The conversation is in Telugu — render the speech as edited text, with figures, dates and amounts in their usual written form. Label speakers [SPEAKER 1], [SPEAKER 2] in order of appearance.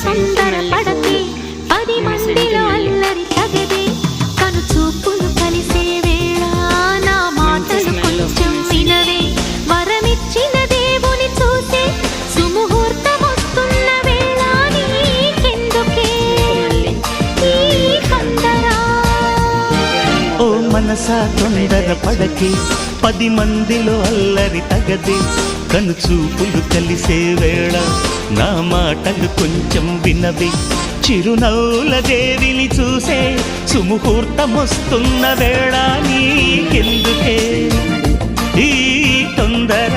[SPEAKER 1] తొందర పడకే, 10 మందిలో అల్లరి తగదే. కను చూపులు కలిసే వేళ నా మాటలు కొంచెం వినవే. వరమిచ్చిన దేవుని చూసే సుముహూర్తం వస్తున్న వేళ నీకెందుకే ఈ తొందర?
[SPEAKER 2] ఓ మనసా తొందర పడకే, 10 మందిలో అల్లరి తగదే. కను చూపులు కలిసే వేళ నా మాటలు కొంచెం వినవే. చిరునవ్వుల దేవిని చూసే సుముహూర్తం వస్తున్న వేళ నీకెందుకే ఈ తొందర?